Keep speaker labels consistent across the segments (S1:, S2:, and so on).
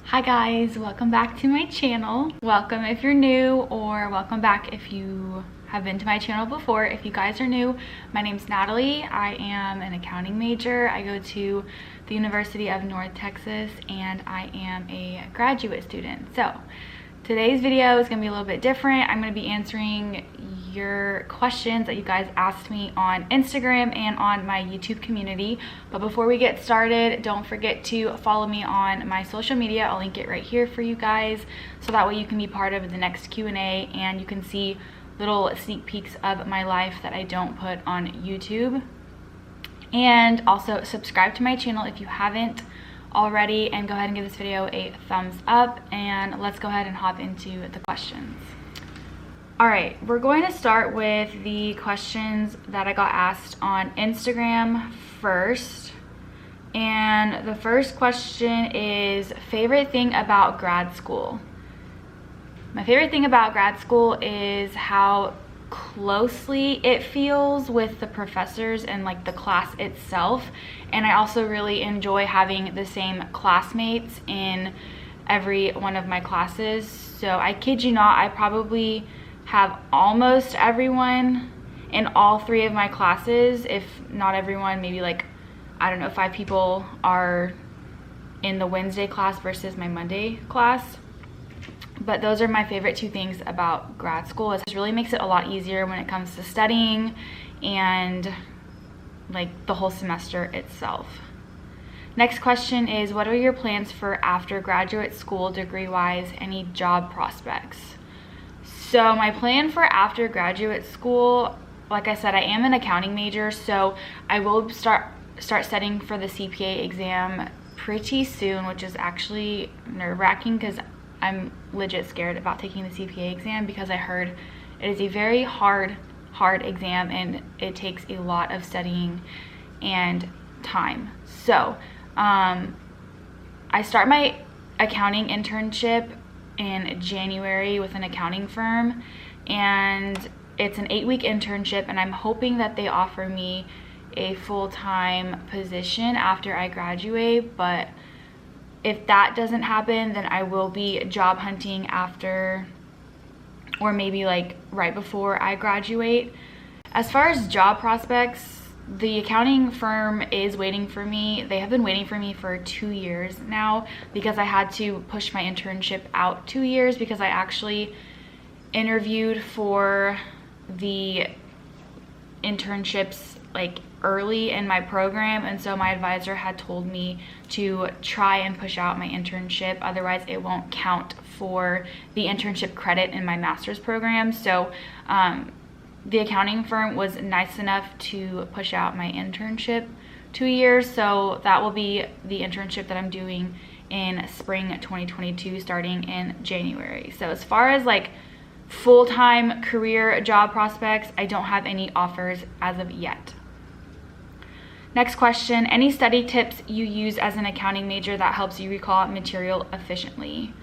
S1: Hi guys, welcome back to my channel. Welcome if you're new, or welcome back if you have been to my channel before. If you guys are new, my name's Natalie. I am an accounting major. I go to the University of North Texas and I am a graduate student. So today's video is gonna be a little bit different. I'm gonna be answering your questions that you guys asked me on Instagram and on my YouTube community. But before we get started, don't forget to follow me on my social media. I'll link it right here for you guys, so that way you can be part of the next Q&A and you can see little sneak peeks of my life that I don't put on YouTube. And also subscribe to my channel if you haven't already, and go ahead and give this video a thumbs up, and let's go ahead and hop into the questions. All right, we're going to start with the questions that I got asked on Instagram first. And the first question is, favorite thing about grad school? My favorite thing about grad school is how closely it feels with the professors and like the class itself. And I also really enjoy having the same classmates in every one of my classes. So I kid you not, I probably have almost everyone in all three of my classes. If not everyone, maybe like, I don't know, 5 people are in the Wednesday class versus my Monday class. But those are my favorite 2 things about grad school. It really makes it a lot easier when it comes to studying and like the whole semester itself. Next question is, what are your plans for after graduate school degree-wise? Any job prospects? So my plan for after graduate school, like I said, I am an accounting major, so I will start studying for the CPA exam pretty soon, which is actually nerve-wracking because I'm legit scared about taking the CPA exam, because I heard it is a very hard exam and it takes a lot of studying and time. So I start my accounting internship in January with an accounting firm, and it's an 8-week internship, and I'm hoping that they offer me a full-time position after I graduate. But if that doesn't happen, then I will be job hunting after, or maybe like right before I graduate. As far as job prospects, the accounting firm is waiting for me. They have been waiting for me for 2 years now, because I had to push my internship out 2 years because I actually interviewed for the internships like early in my program, and so my advisor had told me to try and push out my internship, otherwise it won't count for the internship credit in my master's program. So the accounting firm was nice enough to push out my internship 2 years, so that will be the internship that I'm doing in spring 2022 starting in January. So as far as like full-time career job prospects, I don't have any offers as of yet. Next question, any study tips you use as an accounting major that helps you recall material efficiently?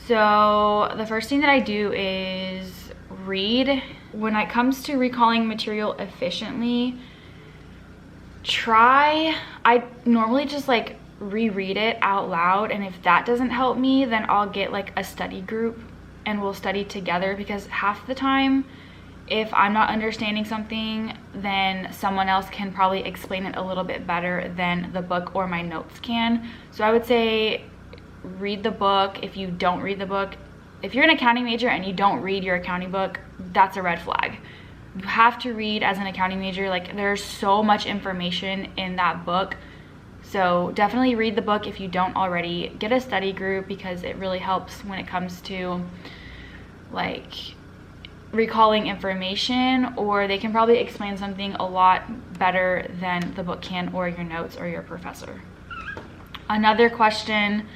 S1: So the first thing that I do is read. When it comes to recalling material efficiently, I normally just like reread it out loud, and if that doesn't help me, then I'll get like a study group and we'll study together, because half the time if I'm not understanding something, then someone else can probably explain it a little bit better than the book or my notes can. So I would say read the book. If you don't read the book, if you're an accounting major and you don't read your accounting book, that's a red flag. You have to read as an accounting major. Like, there's so much information in that book. So definitely read the book if you don't already. Get a study group, because it really helps when it comes to like recalling information, or they can probably explain something a lot better than the book can, or your notes, or your professor. Another question,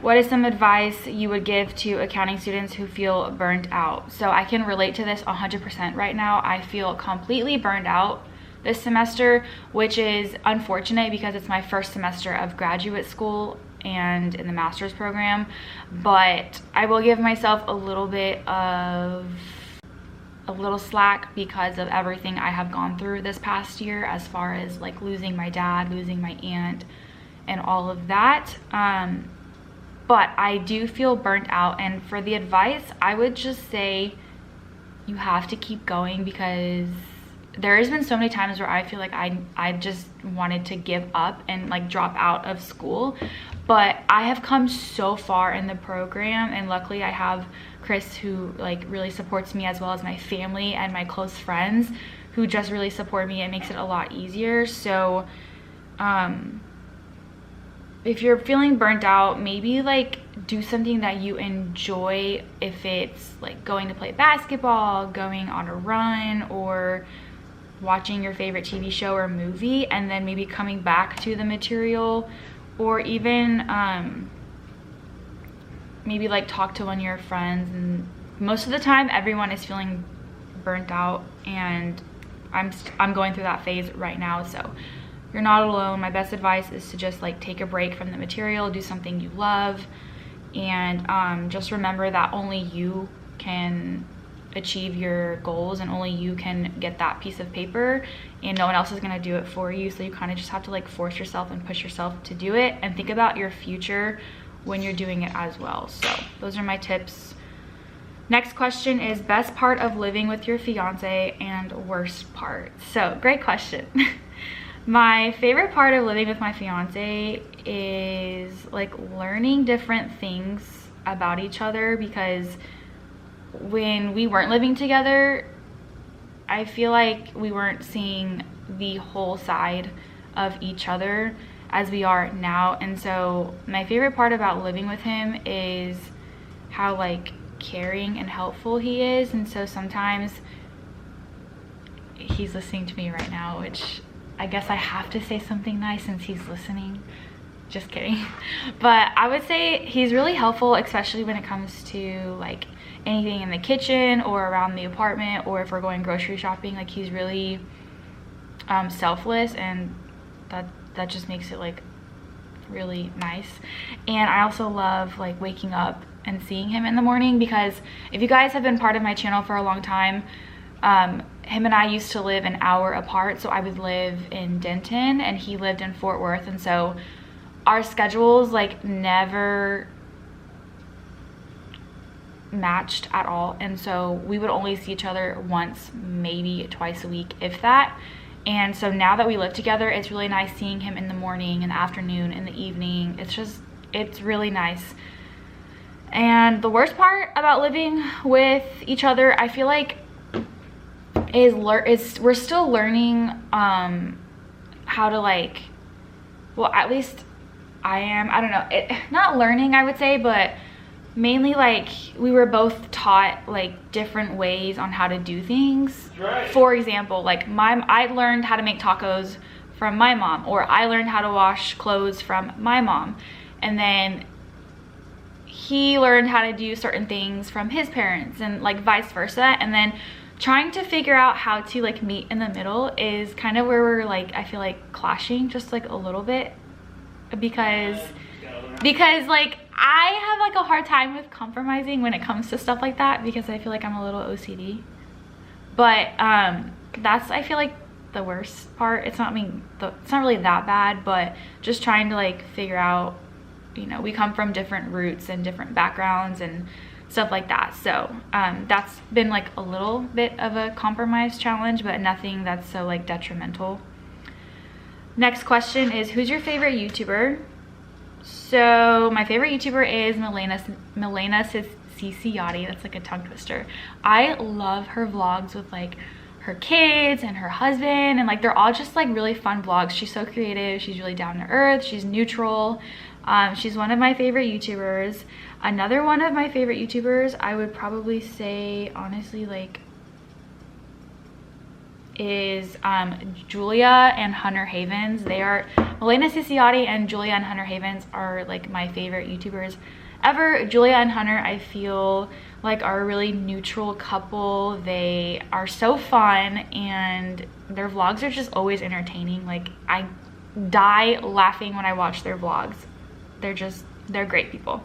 S1: what is some advice you would give to accounting students who feel burnt out? So I can relate to this 100% right now. I feel completely burned out this semester, which is unfortunate because it's my first semester of graduate school and in the master's program. But I will give myself a little slack because of everything I have gone through this past year, as far as like losing my dad, losing my aunt, and all of that. but I do feel burnt out. And for the advice, I would just say you have to keep going, because there has been so many times where I feel like I just wanted to give up and like drop out of school, but I have come so far in the program, and luckily I have Chris, who like really supports me, as well as my family and my close friends who just really support me. It makes it a lot easier. So if you're feeling burnt out, maybe like do something that you enjoy. If it's like going to play basketball, going on a run, or watching your favorite TV show or movie, and then maybe coming back to the material, or even maybe like talk to one of your friends. And most of the time everyone is feeling burnt out, and I'm going through that phase right now, so you're not alone. My best advice is to just like take a break from the material, do something you love, and just remember that only you can achieve your goals, and only you can get that piece of paper, and no one else is going to do it for you. So you kind of just have to like force yourself and push yourself to do it, and think about your future when you're doing it as well. So those are my tips. Next question is best part of living with your fiance and worst part. So great question. My favorite part of living with my fiance is like learning different things about each other, because when we weren't living together, I feel like we weren't seeing the whole side of each other as we are now. And so my favorite part about living with him is how like caring and helpful he is. And so sometimes he's listening to me right now, which I guess I have to say something nice since he's listening. Just kidding. But I would say he's really helpful, especially when it comes to like anything in the kitchen or around the apartment, or if we're going grocery shopping. Like he's really selfless, and that just makes it like really nice. And I also love like waking up and seeing him in the morning, because if you guys have been part of my channel for a long time, him and I used to live an hour apart. So I would live in Denton and he lived in Fort Worth, and so our schedules like never matched at all. And so we would only see each other once, maybe twice a week, if that. And so now that we live together, it's really nice seeing him in the morning, in the afternoon, in the evening. It's really nice. And the worst part about living with each other, I feel like, is we're still learning how to like, well, at least I am, I don't know, not learning, I would say, but mainly like we were both taught like different ways on how to do things. Right. For example, like I learned how to make tacos from my mom, or I learned how to wash clothes from my mom, and then he learned how to do certain things from his parents, and like vice versa. And then trying to figure out how to like meet in the middle is kind of where we're like, I feel like clashing just like a little bit, because like I have like a hard time with compromising when it comes to stuff like that, because I feel like I'm a little OCD. But that's, I feel like, the worst part. It's not really that bad, but just trying to like figure out, you know, we come from different roots and different backgrounds and stuff like that. So that's been like a little bit of a compromise challenge, but nothing that's so like detrimental. Next question is, who's your favorite YouTuber? So my favorite YouTuber is Minassian. That's like a tongue twister. I love her vlogs with like her kids and her husband, and like they're all just like really fun vlogs. She's so creative, she's really down to earth, she's neutral. She's one of my favorite YouTubers. Another one of my favorite YouTubers, I would probably say, honestly, like, is Julia and Hunter Havens. They are, Minassian and Julia and Hunter Havens are like my favorite YouTubers ever. Julia and Hunter, I feel like, are a really neutral couple. They are so fun, and their vlogs are just always entertaining. Like, I die laughing when I watch their vlogs. They're great people.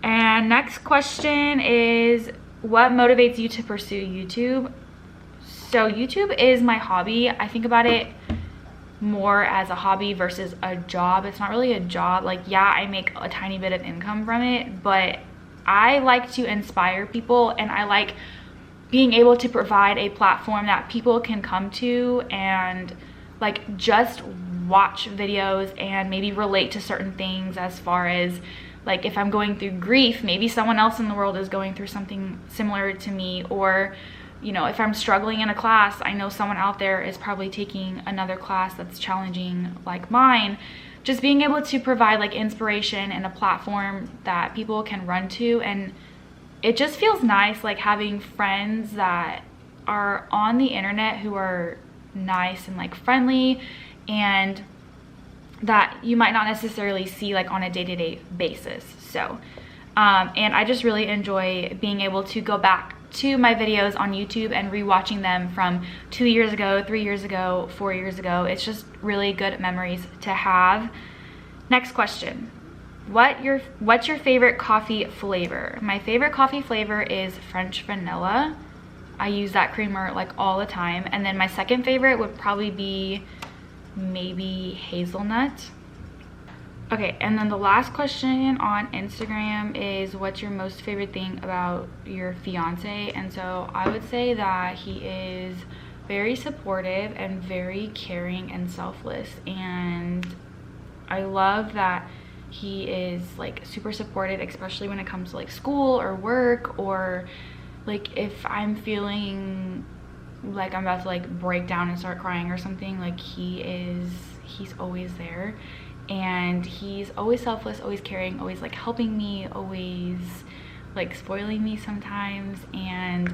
S1: And next question is, what motivates you to pursue YouTube? So YouTube is my hobby. I think about it more as a hobby versus a job. It's not really a job. Like, yeah, I make a tiny bit of income from it, but I like to inspire people, and I like being able to provide a platform that people can come to and like just watch videos and maybe relate to certain things, as far as like if I'm going through grief, maybe someone else in the world is going through something similar to me, or you know, if I'm struggling in a class, I know someone out there is probably taking another class that's challenging like mine. Just being able to provide like inspiration and a platform that people can run to, and it just feels nice like having friends that are on the internet who are nice and like friendly, and that you might not necessarily see like on a day-to-day basis. So and I just really enjoy being able to go back to my videos on YouTube and rewatching them from 2 years ago, 3 years ago, 4 years ago. It's just really good memories to have. Next question. What's your favorite coffee flavor? My favorite coffee flavor is French vanilla. I use that creamer like all the time. And then my second favorite would probably be maybe hazelnut. Okay, and then the last question on Instagram is, what's your most favorite thing about your fiance? And so I would say that he is very supportive and very caring and selfless, and I love that he is like super supportive, especially when it comes to like school or work, or like if I'm feeling like I'm about to like break down and start crying or something, like he's always there. And he's always selfless, always caring, always like helping me, always like spoiling me sometimes, and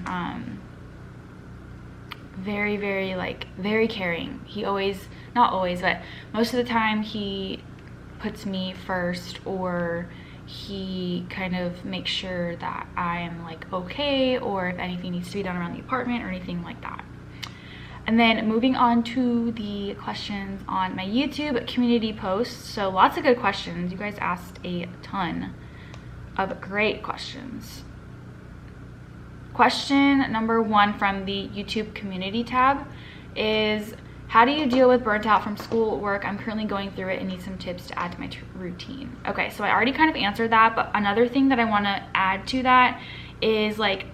S1: very, very like very caring. He always, not always, but most of the time he puts me first, or he kind of makes sure that I am like okay, or if anything needs to be done around the apartment or anything like that. And then moving on to the questions on my YouTube community posts. So lots of good questions. You guys asked a ton of great questions. Question number 1 from the YouTube community tab is, how do you deal with burnt out from school, work? I'm currently going through it and need some tips to add to my routine. Okay, so I already kind of answered that, but another thing that I want to add to that is like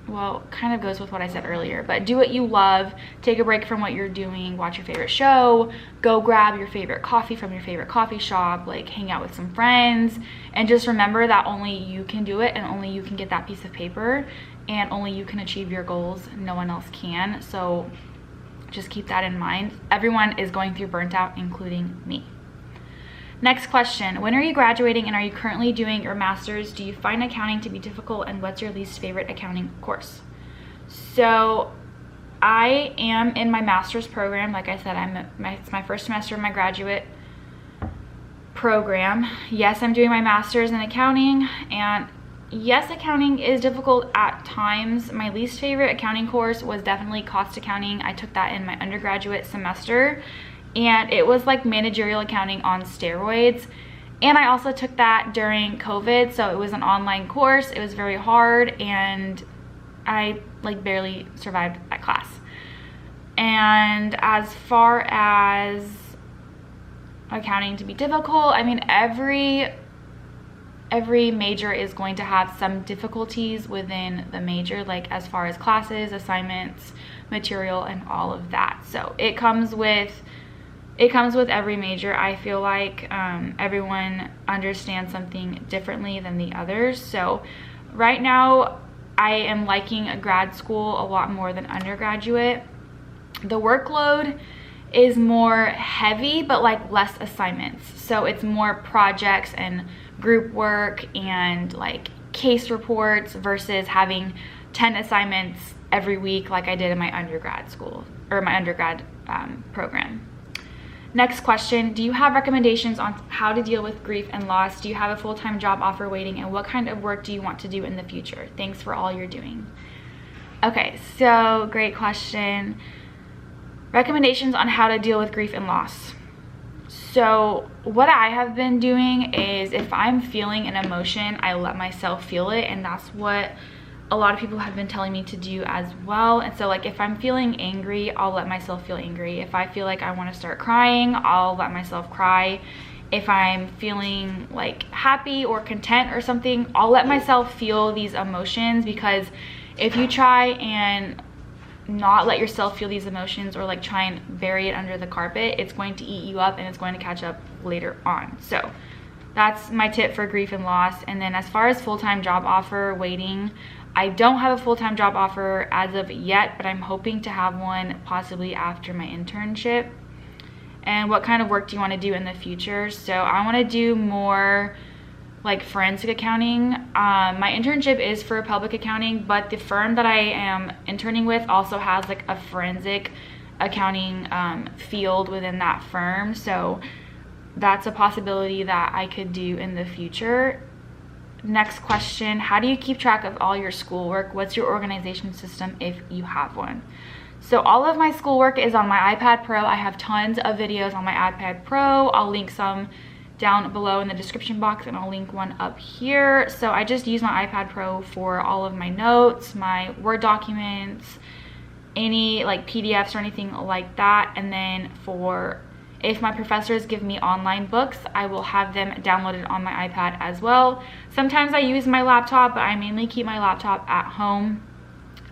S1: well, kind of goes with what I said earlier, but do what you love, take a break from what you're doing, watch your favorite show, go grab your favorite coffee from your favorite coffee shop, like hang out with some friends, and just remember that only you can do it, and only you can get that piece of paper, and only you can achieve your goals. No one else can. So just keep that in mind. Everyone is going through burnt out, including me. Next question. When are you graduating, and are you currently doing your master's? Do you find accounting to be difficult, and what's your least favorite accounting course? So I am in my master's program. Like I said, it's my first semester of my graduate program. Yes, I'm doing my master's in accounting, and yes, accounting is difficult at times. My least favorite accounting course was definitely cost accounting. I took that in my undergraduate semester, and it was like managerial accounting on steroids. And I also took that during COVID, so it was an online course. It was very hard, and I like barely survived that class. And as far as accounting to be difficult, I mean, every major is going to have some difficulties within the major, like as far as classes, assignments, material, and all of that. So it comes with every major. I feel like everyone understands something differently than the others. So right now I am liking grad school a lot more than undergraduate. The workload is more heavy, but like less assignments. So it's more projects and group work and like case reports versus having 10 assignments every week like I did in my undergrad school, or my undergrad program. Next question, do you have recommendations on how to deal with grief and loss? Do you have a full-time job offer waiting, and what kind of work do you want to do in the future? Thanks for all you're doing. Okay, so great question. Recommendations on how to deal with grief and loss. So what I have been doing is, if I'm feeling an emotion, I let myself feel it, and that's what a lot of people have been telling me to do as well. And so like if I'm feeling angry, I'll let myself feel angry. If I feel like I want to start crying, I'll let myself cry. If I'm feeling like happy or content or something, I'll let myself feel these emotions, because if you try and not let yourself feel these emotions, or like try and bury it under the carpet, it's going to eat you up and it's going to catch up later on. So that's my tip for grief and loss. And then as far as full-time job offer waiting, I don't have a full-time job offer as of yet, but I'm hoping to have one possibly after my internship. And what kind of work do you want to do in the future? So I want to do more like forensic accounting. My internship is for public accounting, but the firm that I am interning with also has like a forensic accounting field within that firm. So that's a possibility that I could do in the future. Next question, how do you keep track of all your schoolwork? What's your organization system if you have one? So all of my schoolwork is on my iPad Pro. I have tons of videos on my iPad Pro. I'll link some down below in the description box, and I'll link one up here. So I just use my iPad Pro for all of my notes, my Word documents, any like PDFs or anything like that. And then for if my professors give me online books, I will have them downloaded on my iPad as well. Sometimes I use my laptop, but I mainly keep my laptop at home.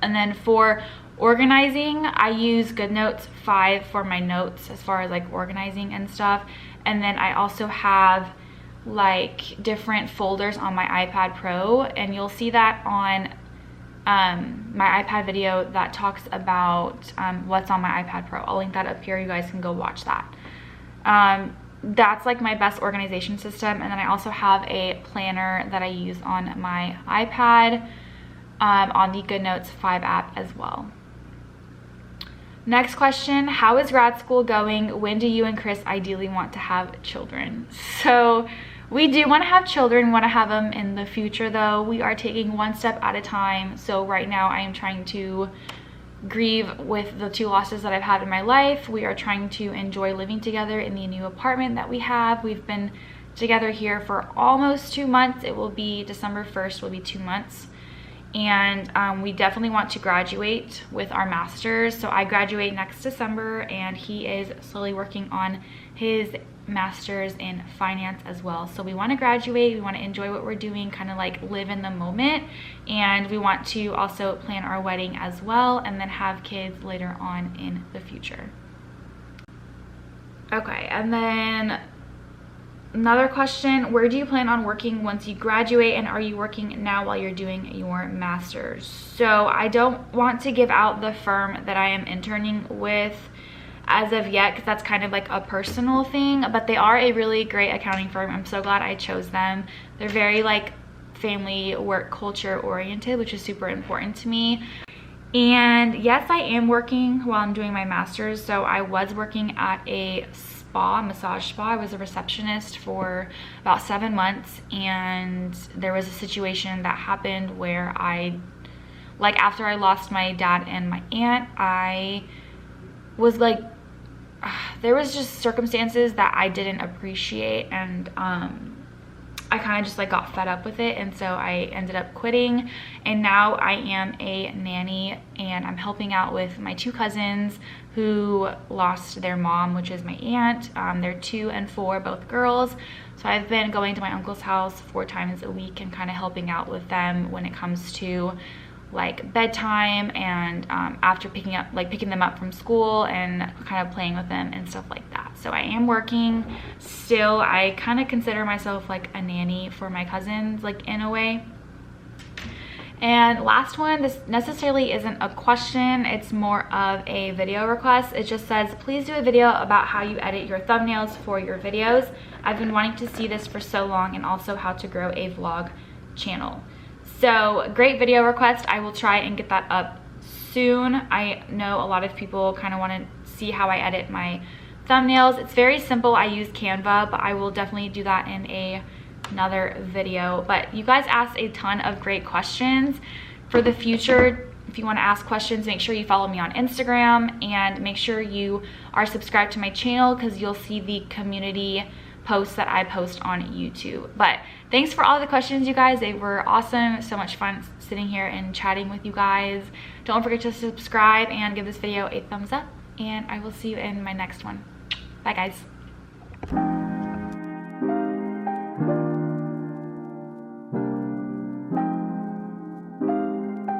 S1: And then for organizing, I use GoodNotes 5 for my notes as far as like organizing and stuff. And then I also have like different folders on my iPad Pro, and you'll see that on my iPad video that talks about what's on my iPad Pro. I'll link that up here. You guys can go watch that. That's like my best organization system. And then I also have a planner that I use on my iPad on the GoodNotes 5 app as well. Next question, how is grad school going? When do you and Chris ideally want to have children? So we do want to have children, want to have them in the future though. We are taking one step at a time. So right now I am trying to grieve with the 2 losses that I've had in my life. We are trying to enjoy living together in the new apartment that we have. We've been together here for almost 2 months. It will be December 1st, will be 2 months. And we definitely want to graduate with our masters. So I graduate next December, and he is slowly working on his master's in finance as well. So we want to graduate, we want to enjoy what we're doing, kind of like live in the moment, and we want to also plan our wedding as well, and then have kids later on in the future. Okay, and then another question, where do you plan on working once you graduate, and are you working now while you're doing your master's? So I don't want to give out the firm that I am interning with as of yet, because that's kind of like a personal thing, but they are a really great accounting firm. I'm so glad I chose them. They're very like family work culture oriented, which is super important to me. And yes, I am working while I'm doing my master's. So I was working at a massage spa. I was a receptionist for about 7 months, and there was a situation that happened where after I lost my dad and my aunt, I was like, there was just circumstances that I didn't appreciate, and I kind of just like got fed up with it, and so I ended up quitting. And now I am a nanny, and I'm helping out with my 2 cousins who lost their mom, which is my aunt. They're 2 and 4, both girls. So I've been going to my uncle's house 4 times a week and kind of helping out with them when it comes to like bedtime, and after picking them up from school, and kind of playing with them and stuff like that. So I am working still. I kind of consider myself like a nanny for my cousins, like in a way. And last one, this necessarily isn't a question, it's more of a video request. It just says, please do a video about how you edit your thumbnails for your videos. I've been wanting to see this for so long, and also how to grow a vlog channel. So great video request. I will try and get that up soon. I know a lot of people kind of want to see how I edit my thumbnails. It's very simple. I use Canva, but I will definitely do that in another video. But you guys asked a ton of great questions. For the future, if you want to ask questions, make sure you follow me on Instagram, and make sure you are subscribed to my channel, because you'll see the community posts that I post on YouTube. But thanks for all the questions, you guys. They were awesome. So much fun sitting here and chatting with you guys. Don't forget to subscribe and give this video a thumbs up, and I will see you in my next one. Bye, guys.